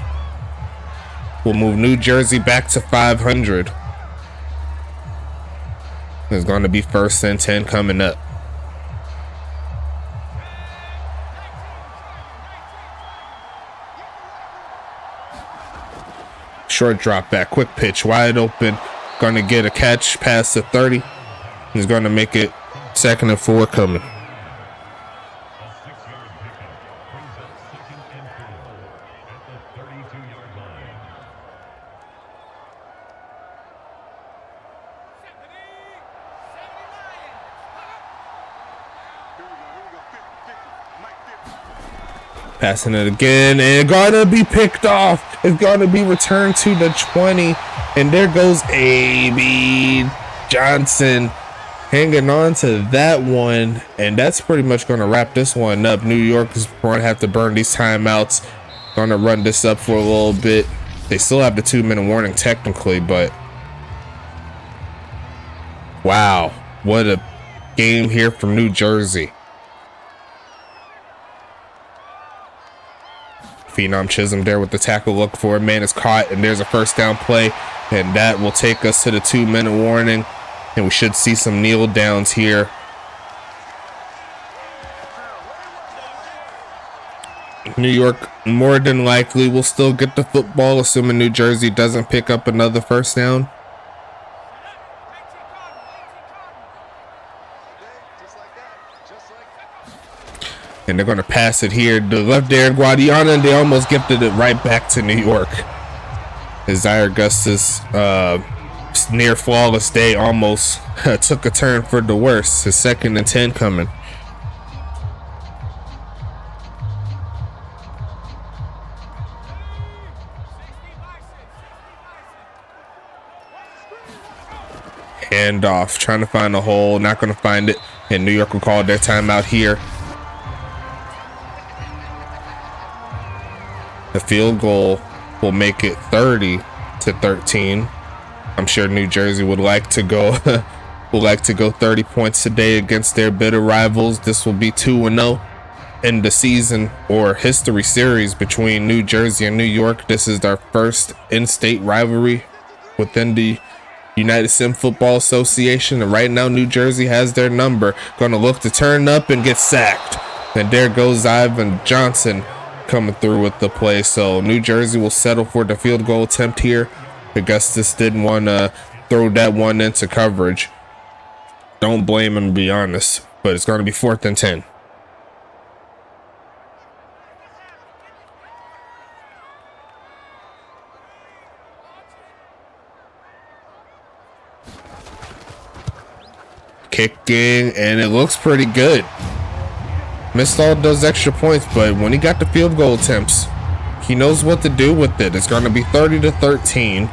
we'll move New Jersey back to 500. It's going to be 1st and 10 coming up. Short drop back, quick pitch, wide open. Gonna get a catch past the 30. He's gonna make it 2nd and 4 coming. Passing it again, and gonna be picked off. It's gonna be returned to the 20, and there goes A.B. Johnson hanging on to that one, and that's pretty much gonna wrap this one up. New York is going to have to burn these timeouts. Gonna run this up for a little bit. They still have the 2-minute warning technically, but wow, what a game here from New Jersey. Phenom Chisholm there with the tackle. Look for it. Man is caught, and there's a 1st down play, and that will take us to the 2-minute warning, and we should see some kneel downs here. New York more than likely will still get the football, assuming New Jersey doesn't pick up another 1st down. And they're going to pass it here to left there, Guadiana, and they almost gifted it right back to New York. Zaire Augustus, near flawless day, almost took a turn for the worse. His 2nd and 10 coming. Handoff, trying to find a hole, not going to find it, and New York will call their timeout here. The field goal will make it 30-13. I'm sure New Jersey would like to go 30 points today against their bitter rivals. This will be 2-0 in the season or history series between New Jersey and New York. This is our first in-state rivalry within the United Sim Football Association, and right now New Jersey has their number. Gonna look to turn up and get sacked. And there goes Ivan Johnson coming through with the play. So New Jersey will settle for the field goal attempt here. Augustus didn't want to throw that one into coverage. Don't blame him, to be honest, but it's going to be 4th and 10. Kicking, and it looks pretty good. Missed all those extra points, but when he got the field goal attempts, he knows what to do with it. It's going to be 30-13,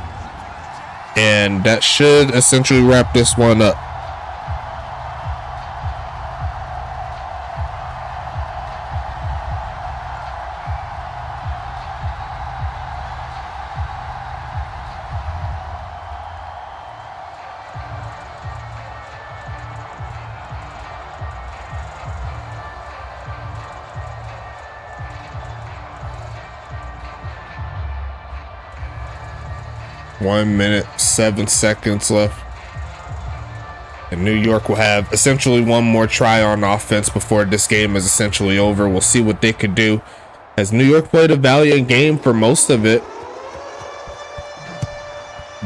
and that should essentially wrap this one up. 1 minute, 7 seconds left. And New York will have essentially one more try on offense before this game is essentially over. We'll see what they can do, as New York played a valiant game for most of it.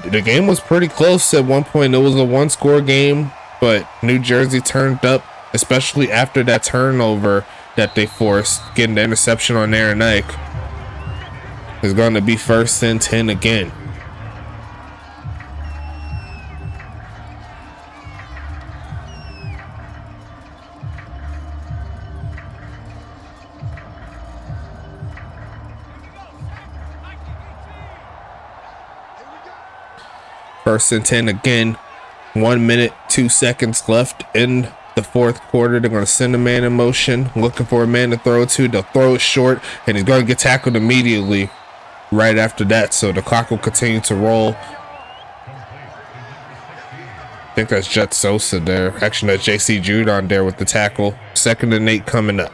The game was pretty close at one point. It was a one-score game, but New Jersey turned up, especially after that turnover that they forced, getting the interception on Aaron Ike. It's going to be 1st and 10 again. First and 10 again. 1 minute, 2 seconds left in the fourth quarter. They're going to send a man in motion, looking for a man to throw to. They'll throw it short, and he's going to get tackled immediately right after that. So the clock will continue to roll. I think that's Jet Sosa there. Actually, that's JC Judon there with the tackle. 2nd and 8 coming up.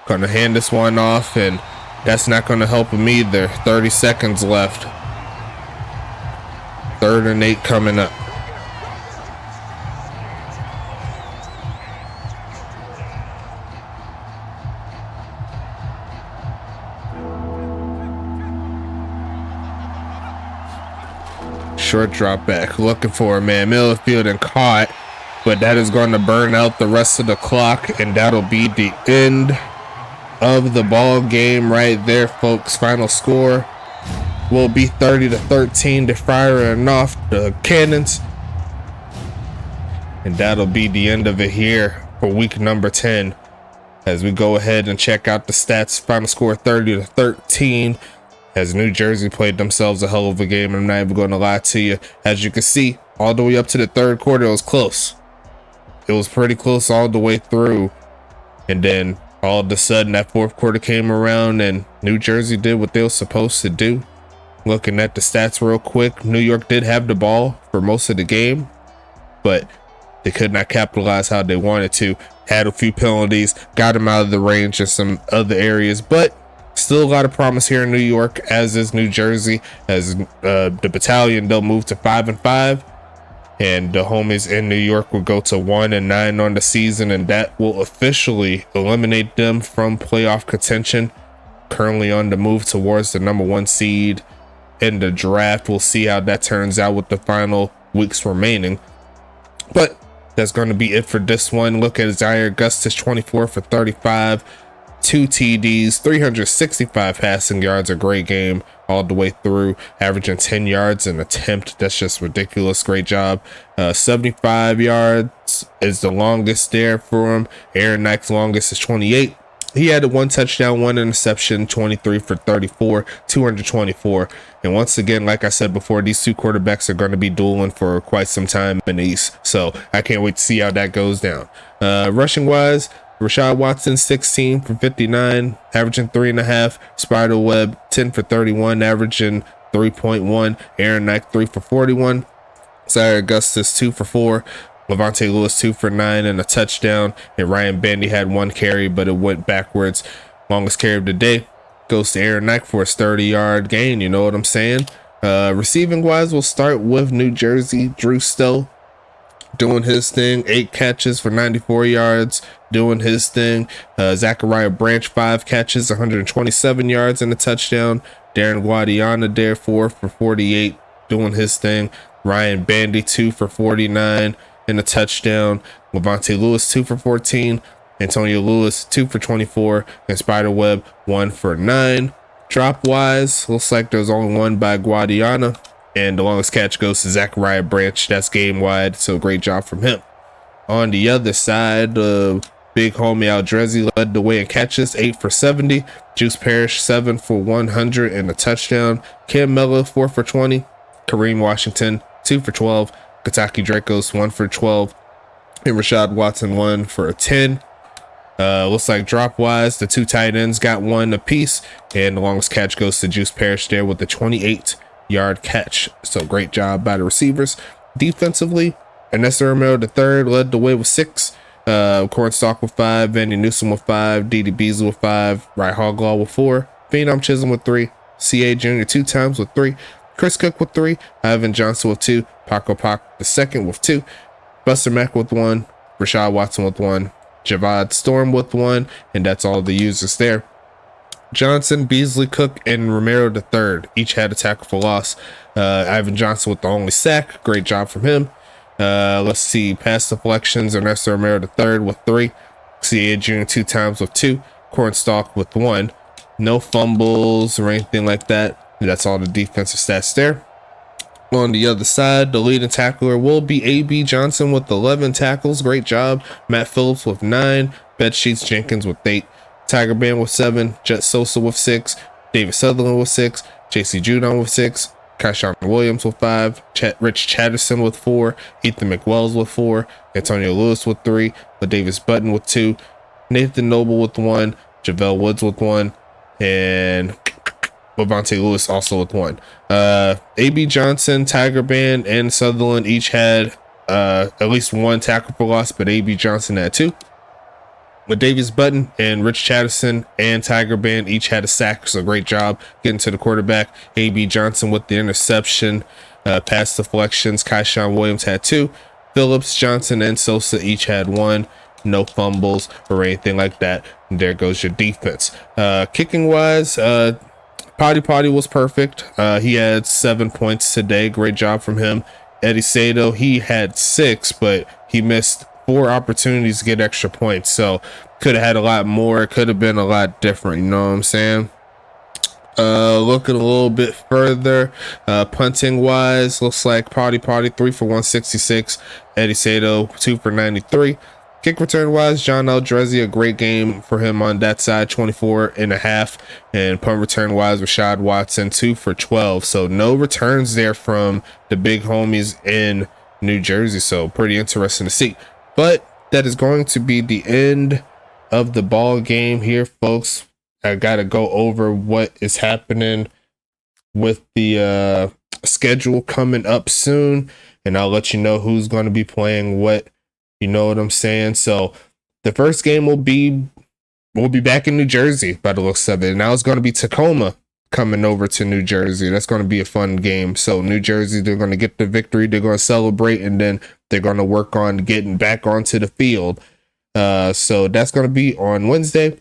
Gonna hand this one off, and that's not gonna help him either. 30 seconds left. 3rd and 8 coming up. Short drop back, looking for a man. Middle of the field and caught, but that is going to burn out the rest of the clock, and that'll be the end of the ball game right there, folks. Final score will be 30-13. They're firing off the cannons, and that'll be the end of it here for week number 10. As we go ahead and check out the stats, final score 30-13, as New Jersey played themselves a hell of a game. I'm not even going to lie to you. As you can see, all the way up to the third quarter, it was close. It was pretty close all the way through, and then all of a sudden that fourth quarter came around and New Jersey did what they were supposed to do. Looking at the stats real quick, New York did have the ball for most of the game, but they could not capitalize how they wanted to. Had a few penalties, got them out of the range in some other areas, but still a lot of promise here in New York, as is New Jersey. As the Battalion, they'll move to 5-5. And the homies in New York will go to 1-9 on the season, and that will officially eliminate them from playoff contention. Currently on the move towards the number 1 seed in the draft. We'll see how that turns out with the final weeks remaining. But that's going to be it for this one. Look at Zaire Augustus, 24 for 35, 2 TDs, 365 passing yards. A great game all the way through, averaging 10 yards an attempt. That's just ridiculous. Great job. 75 yards is the longest there for him. Aaron Ike's longest is 28. He had 1 touchdown, 1 interception, 23 for 34, 224. And once again, like I said before, these two quarterbacks are going to be dueling for quite some time in the East. So I can't wait to see how that goes down. Rushing wise, Rashad Watson, 16 for 59, averaging 3.5. Spiderweb, 10 for 31, averaging 3.1. Aaron Ike, 3 for 41. Zaire Augustus, 2 for 4. Levante Lewis, 2 for 9 and a touchdown. And Ryan Bandy had 1 carry, but it went backwards. Longest carry of the day goes to Aaron Ike for his 30-yard gain. You know what I'm saying? Receiving wise, we'll start with New Jersey. Drew Stowe doing his thing, 8 catches for 94 yards, doing his thing. Zachariah Branch, 5 catches, 127 yards and a touchdown. Darren Guadiana there, 4 for 48, doing his thing. Ryan Bandy, 2 for 49 and a touchdown. Levante Lewis, 2 for 14. Antonio Lewis, 2 for 24. And Spiderweb, 1 for 9. Drop wise, looks like there's only 1 by Guadiana. And the longest catch goes to Zachariah Branch. That's game wide, so great job from him. On the other side, big homie Aldrezi led the way in catches, 8 for 70. Juice Parrish, 7 for 100 and a touchdown. Cam Miller, 4 for 20. Kareem Washington, 2 for 12. Kataki Dracos, 1 for 12. And Rashad Watson, 1 for 10. Looks like drop wise, the 2 tight ends got 1 apiece. And the longest catch goes to Juice Parrish there with the 28-yard catch. So great job by the receivers. Defensively, Ernesto Romero III led the way with 6. Cornstalk with 5. Vandy Newsom with 5. Didi Beasley with 5. Ry Hoglaw with 4. Phenom Chisholm with 3. CA Jr. 2 times with 3. Chris Cook with 3. Ivan Johnson with 2. Paco Pac II with 2. Buster Mack with 1. Rashad Watson with 1. Javad Storm with 1. And that's all the users there. Johnson, Beasley, Cook, and Romero III each had a tackle for loss. Ivan Johnson with the only sack. Great job from him. Let's see. Pass deflections. Ernesto Romero III with 3. CA Jr. 2 times with 2. Cornstalk with 1. No fumbles or anything like that. That's all the defensive stats there. On the other side, the leading tackler will be AB Johnson with 11 tackles. Great job. Matt Phillips with 9. Bedsheets Jenkins with 8. Tiger Band with 7. Jet Sosa with 6. David Sutherland with 6. JC Judon with 6. Kyshawn Williams with 5. Rich Chatterson with 4. Ethan McWells with 4. Antonio Lewis with 3. LaDavis Button with 2. Nathan Noble with 1. Javale Woods with 1. And Levante Lewis also with 1. AB Johnson, Tiger Band, and Sutherland each had at least 1 tackle for loss, but AB Johnson had 2. LaDavis Button and Rich Chatterson and Tiger Band each had a sack, so great job getting to the quarterback. AB Johnson with the interception. Pass deflections, Kyshawn Williams had 2. Phillips, Johnson, and Sosa each had 1. No fumbles or anything like that. And there goes your defense. Kicking wise, Potty was perfect. He had 7 points today. Great job from him. Eddie Sato, he had 6, but he missed 4 opportunities to get extra points. So could have had a lot more. It could have been a lot different. You know what I'm saying? Looking a little bit further, punting wise, looks like Potty 3 for 166. Eddie Sato 2 for 93. Kick return wise, John Eldrezi, a great game for him on that side, 24.5. And punt return wise, Rashad Watson 2 for 12. So no returns there from the big homies in New Jersey. So pretty interesting to see. But that is going to be the end of the ball game here, folks. I gotta go over what is happening with the schedule coming up soon, and I'll let you know who's going to be playing what. You know what I'm saying? So the first game we'll be back in New Jersey by the looks of it. Now it's going to be Tacoma coming over to New Jersey. That's going to be a fun game. So New Jersey, they're going to get the victory. They're going to celebrate, and then they're going to work on getting back onto the field. So that's going to be on Wednesday.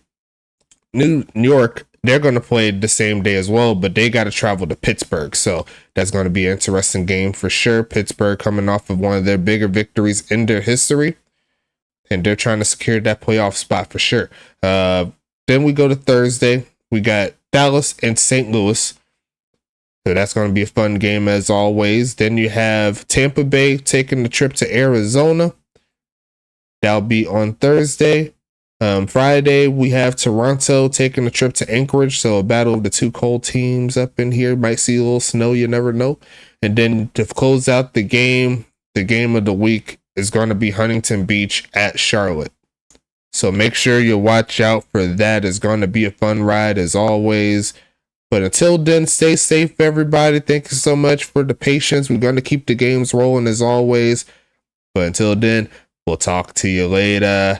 New York, they're going to play the same day as well, but they got to travel to Pittsburgh. So that's going to be an interesting game for sure. Pittsburgh coming off of one of their bigger victories in their history, and they're trying to secure that playoff spot for sure. Then we go to Thursday. We got Dallas and St. Louis. So that's going to be a fun game as always. Then you have Tampa Bay taking the trip to Arizona. That'll be on Thursday. Friday, we have Toronto taking a trip to Anchorage. So a battle of the 2 cold teams up in here. Might see a little snow. You never know. And then to close out the game of the week is going to be Huntington Beach at Charlotte. So make sure you watch out for that. It's going to be a fun ride as always. But until then, stay safe, everybody. Thank you so much for the patience. We're going to keep the games rolling as always. But until then, we'll talk to you later.